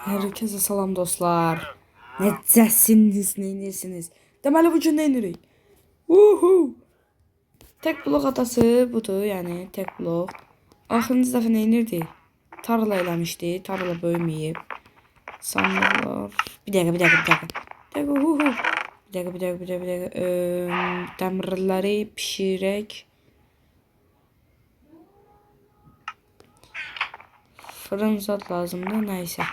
Herkese salam dostlar. Necəsiniz, neyinirsiniz? Deməli bu gün nə edirik? Uhu! Tek blok atası budur, yəni tek blok. Axırıncı dəfə nə edirdi? Tarla eləmişdi, tarla böyüməyib. Sandıqlar. Bir dəqiqə. Uhu! Bir dəqiqə. Dəmirləri pişirək. Fırın zat lazımdır, nəysə.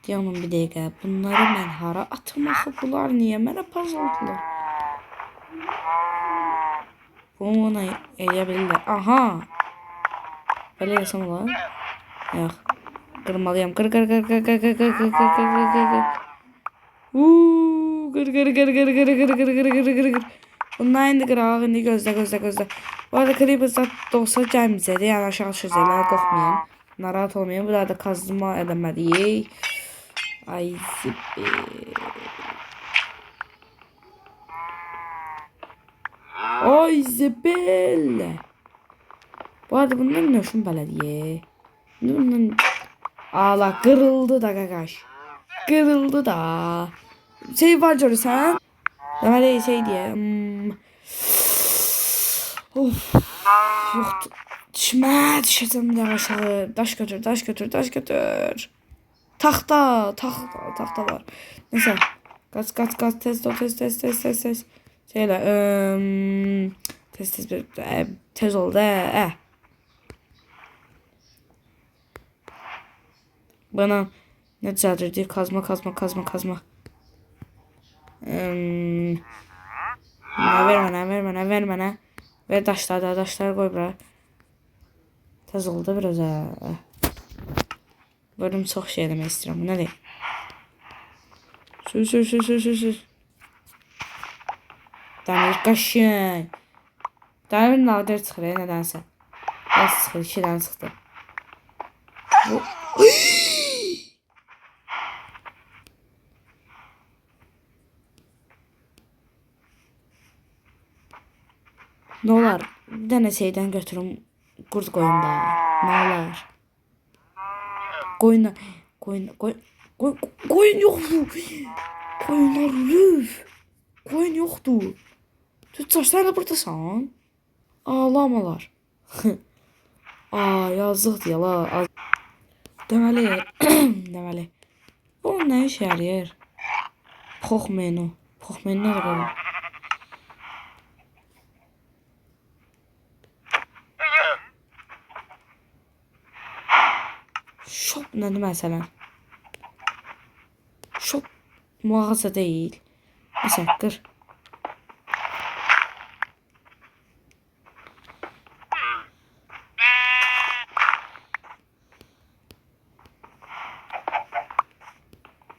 Diyanım bir dəqiqə. Bunları mən hara atım axı? Bunlar niyə mənə puzzle-dılar? Bunu eləyə bilirlər. Aha! Belə eləsəm olar? Yox. Qırmalıyam. Qır. Qır. Bunlar indi qıraq, indi gözlə. Bu arada Creeper zat da olsa gəlməyəcəkdi. Yəni aşağı düşəcəklər, qorxmayın. Narahat olmayın. Bu da kazma edəməliyik. Ay zibi. Ay zibil. Bu arada bundan ne şun belediye. Bundan ala kırıldı da gagaş. Kırıldı da. Şey var görürsen. Deməli şey diye. Of. Yoktu. Düşeceğim bir daha aşağı. Daş götür. Tahta var. Neyse. Kaç tez. Şeyle tez oldu Bana ne düzeltirdi? Kazma. Ver bana. Ver daşları koy bura. Tez oldu biraz Bölüm çok şey demek istiyorum. Ne diyeyim? Sür. Demir qaşın. Demir nadir çıxır nədənsə. Az çıxır, 2 dənə çıxdı. Bu nə olar? Bir dənə şeydən götürüm. Qurd qoyun da. Nə olar? Qoyun yoxdur. Qoyunlar ölüb. Qoyun yoxdur. Tüccar sen de buradasan. Ağlamalar. Yazıqdır yala. Deməli. Bu nə işə yarayır? Pox menu nə qədər? Shop nədir məsələn? Shop mağaza deyil. Məsələn, qır.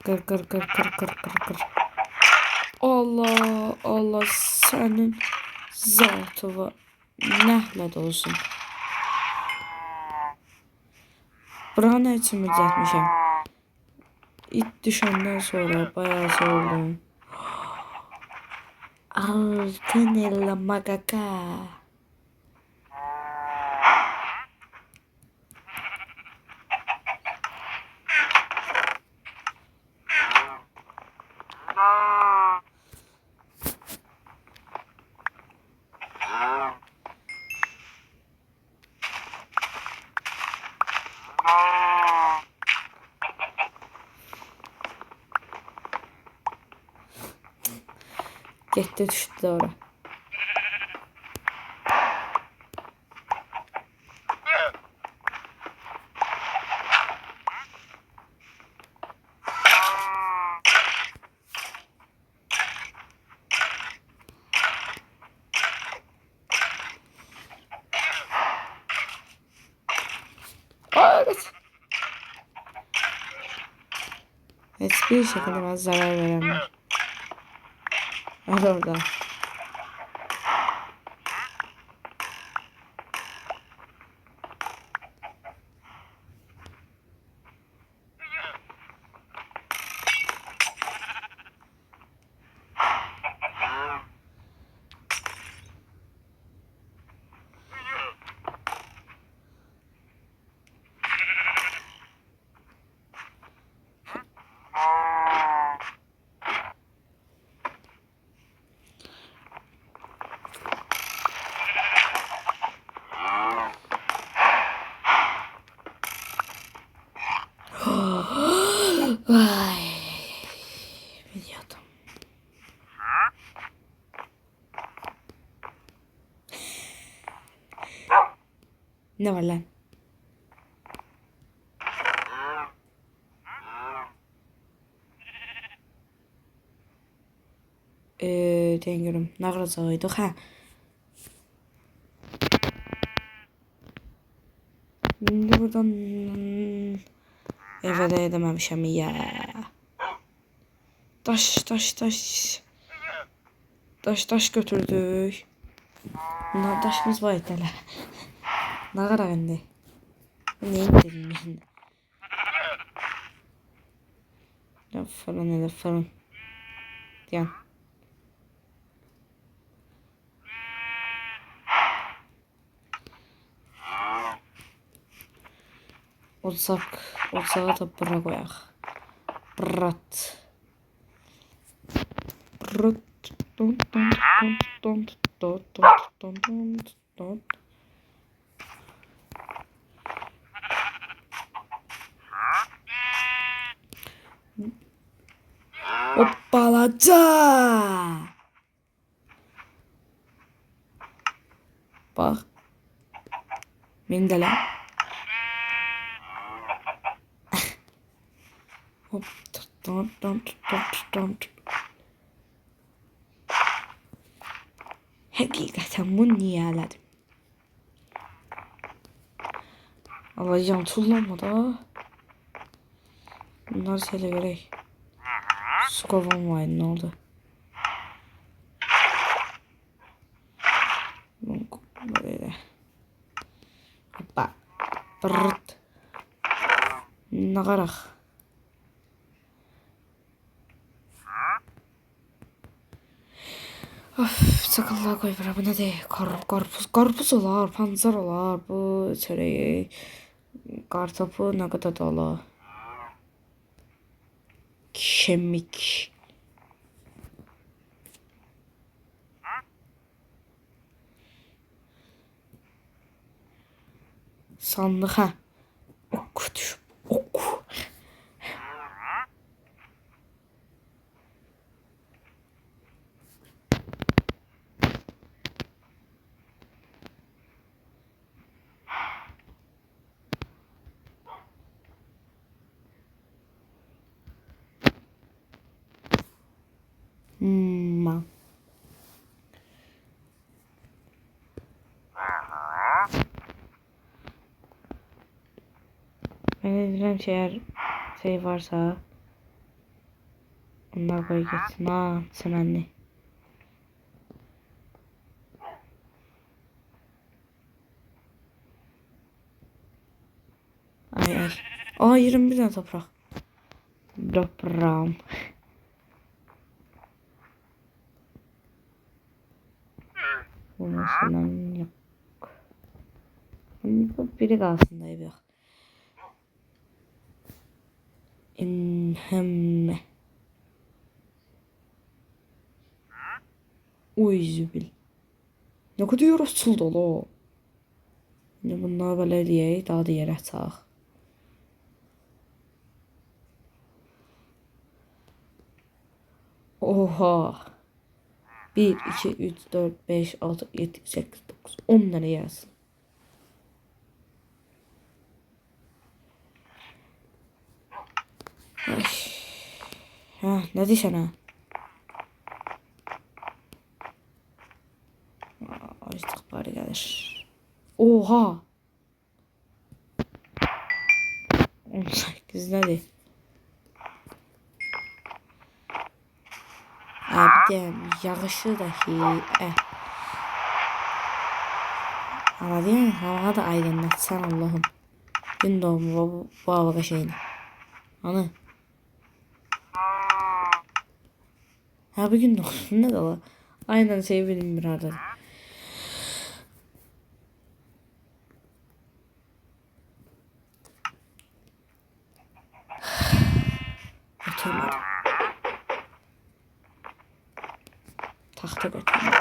Qır. Allah sənin zatı var. Nəhləd olsun. Bura nə üçün düzəltmişəm? İt düşəndən sonra bayağı oldum. Altın elle magaka. Getdi düşdü ora. Evet. Hiçbir şekilde bana zarar veremez. Orada. Ay. Biliyordum. Ne var lan? Dengürüm. Ne kadar ha? Şimdi buradan eve de edememişim ya. Taş. Taş götürdük. Bunlar taşımız var etələ. Ne kadar indi? Neyin dedim ben? Ya fırın. Diyan. Otsağı da bura koyaq. Brat. Hoppalaca. Bak. Benim de lan. Hop. Hakikaten bunu niye aladım? Alacağım tullama da. Bunlar şöyle gerek. Su kovam var, ne oldu? Böyle. Hoppa. Brrrt. Nagarak. Of, sakallığa koy bura, bu ne de? Karpuz olar, pancar olar, bu çöreği. Kartopu ne kadar da olar? Kemik. Sandık ha. Ok düş. Ok. Hmm. Ben de diyorum şey varsa onlar koy gitsin. Ha, sen anne. Ay. Aa, 21 tane toprak. Toprağım. Bu mesela yok. Bu biri kalsın da yok. Hem. Uy zübil. Ne kadar rasıl dolu. Ne bunlar böyle diye daha da yere çağ. Oha. 1, 2, 3, 4, 5, 6, 7, 8, 9, 10 tane yazsın. Ay. Ha, ne diysen ha? Açtık bari gelir. Oha. 18 nedir? Abi yağışı dahi. Ama değil mi? Hava da aydınlatsan Allah'ım. Gün doğumu bu hava şeyini. Anı. Ha, bugün doğumu ne de var? Aynen sevgilim birader. Götürmedim. Tahta götürmedim.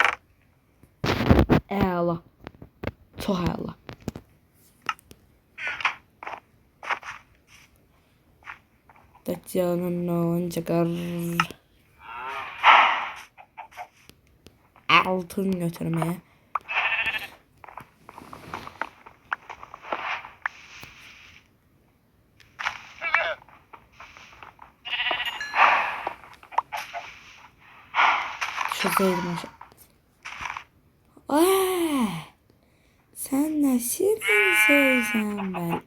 Allah. Çok Allah. Dadyanın oyuncaklar. Altın götürmeye. Şuradaydım aşağı. Sen nasıl bir şeysen ben?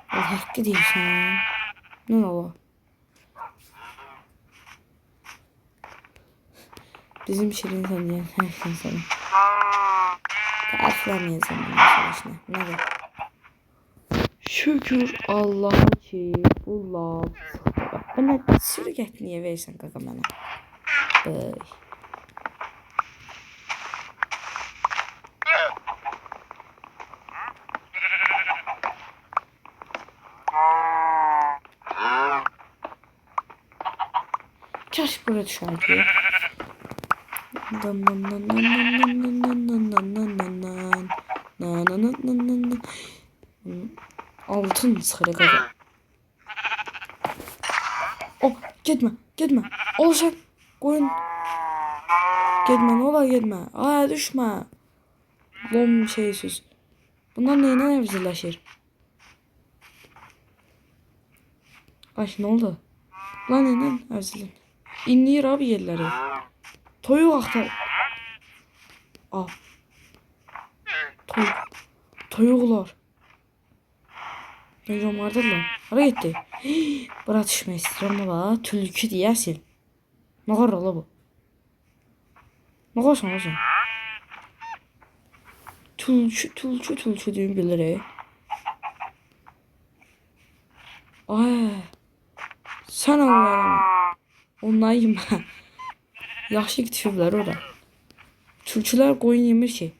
Hakkı değilsen. Ne olur? Bizim şirin tanıyan her insanı. Tariflemeyeceğim bunun çalışını. Nedir? Şükür Allah'a ki bu lav sıxdı. Bana sürgət niyə versən qaqa mənə? Bəy. Kaş bura düşərdi. Altın sıxırı qaqa. Oh, getmə, getmə. Olacaq. Qoyun. Getmə, nə olar getmə. Ay, düşmə. Lom şeysiz. Bunlar neylə evcilleşir? Ay, nə oldu? Lan neylə evcillin? İnləyir abi yerləri. Toyuq axtar. Ah. Toyuqlar. Necə onlardırlar? Hara getdi? Bura düşmək istəyirəm ala. Tülkü deyəsin. Nə qarır ala bu? Nə qarsan olsun? Tülkü deyim bilir. Ay. Sən Allah'ım. Ondan yemə. Yaxşı düşüblər ora. Tülkülər qoyun yemir ki.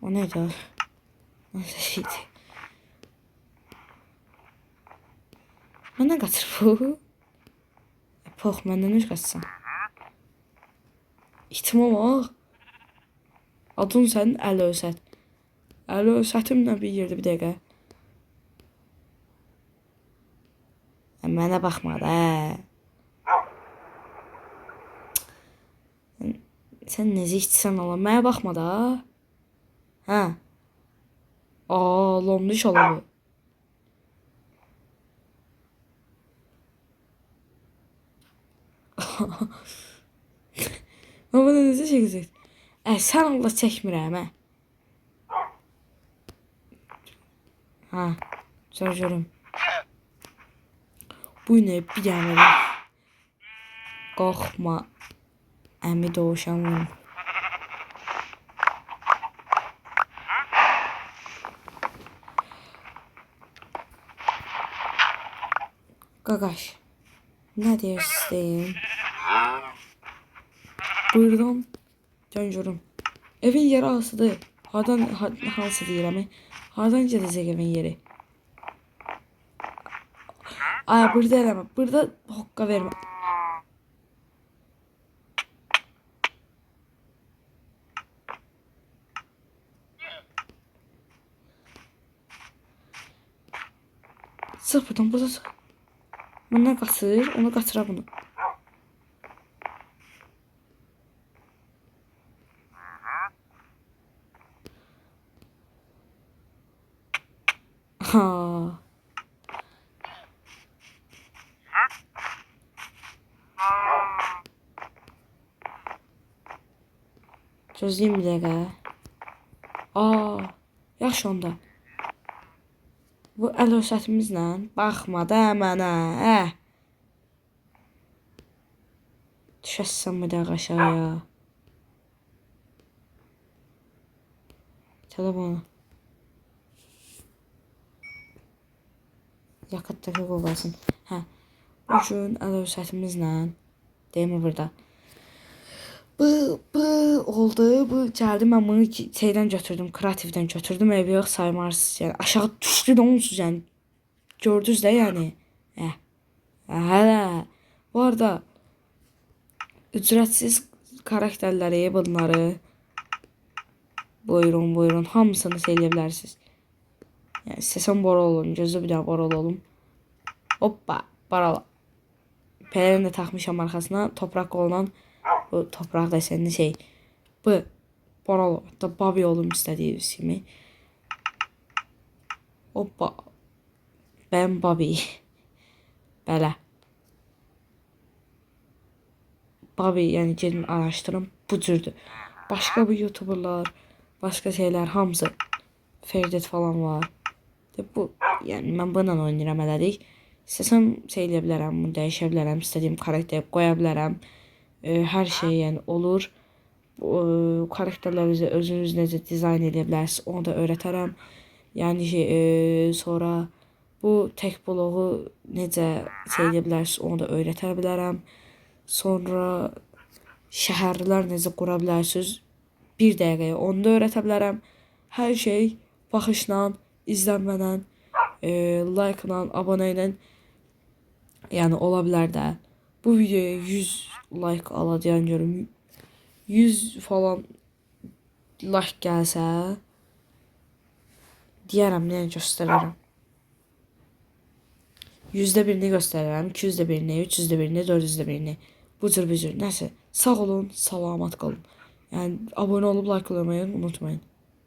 O neydi? Nasıl şeydi? Məndən qaçır bu. Pox, məndən üç qaçsan. İtim olmaq. Adın sənin Əli Ösət. Əli Ösətimlə bir yerdə bir dəqiqə. Mənə baxma da. Sən necə içsən ala? Mənə baxma da. Hə. Lomluş ola bu. Ama da necə çəkəcək? Sən Allah çəkmirəm, hə. Ha, görürüm. Bu ne bir dənə. Qorxma. Əmi doğuşamın. Qaqaş. Nə deyirsən? Buradan görürüm. Evin yeri hansıdır? Hansı deyirəm? Hardan gedəcək evin yeri? Ay, burada eləmə. Burada hoqqa vermə. Sıx buradan, burada sıx. Məndən qaçır, onu qaçıra bunu. Ha. Gözləyim bir dəqiqə. Yaxşı onda. Bu əl ösətimizlə baxma da mənə. Düşəsən bir dəqiqə aşağıya. Telefonu. Yakıtdakı qovarsın. Hə. Bu gün əl ösətimizlə deyim burada. Bu oldu. Bu gəldi, mən bunu şeydən götürdüm, kreativdən götürdüm. Ev yox saymarsız. Yəni aşağı düşdü də onsuz yəni. gördünüz də yəni. Hə. Hələ. Bu arada ücretsiz karakterləri bunları buyurun hamısını söyləyə bilərsiniz. Yəni istəsəm Boral olun, gözü bir daha Boral olum. Hoppa, Boral. Pelerini de takmışam arkasına. Toprak olan bu toprak desenli şey. Bu Boral. Hatta Bobby olum istediğiniz gibi. Hoppa. Ben Bobby. Belə. Bobby yani gelin araştırın. Bu cürdür. Başka bir YouTuberlar, başka şeyler hamısı. Ferdet falan var. Bu yani mən bununla oynayıram elədik. İstəsəm şey eləyə bilərəm, bunu dəyişə bilərəm, istədiyim karakteri qoya bilərəm. Hər şey yəni olur. Karakterlərinizi özünüz necə dizayn edə bilərsiniz, onu da öyrətərəm. Yəni sonra bu tek bloğu necə şey edə bilərsiniz, onu da öyrətə bilərəm. Sonra şəhərlər necə qura bilərsiniz, 1 dəqiqəyə onu da öyrətə bilərəm. Hər şey baxışla, izlənməklə, like-la, abunə ilə yəni ola bilər də. Bu videoya 100 like alacağım görüm. 100 falan like gəlsə deyərəm, nə göstərərəm. 100%'ni göstərərəm, 200%'ni, 300%'ni, 400%'ni. Bu cür. Nəsə, sağ olun, salamat qalın. Yəni abunə olub like olmayı unutmayın.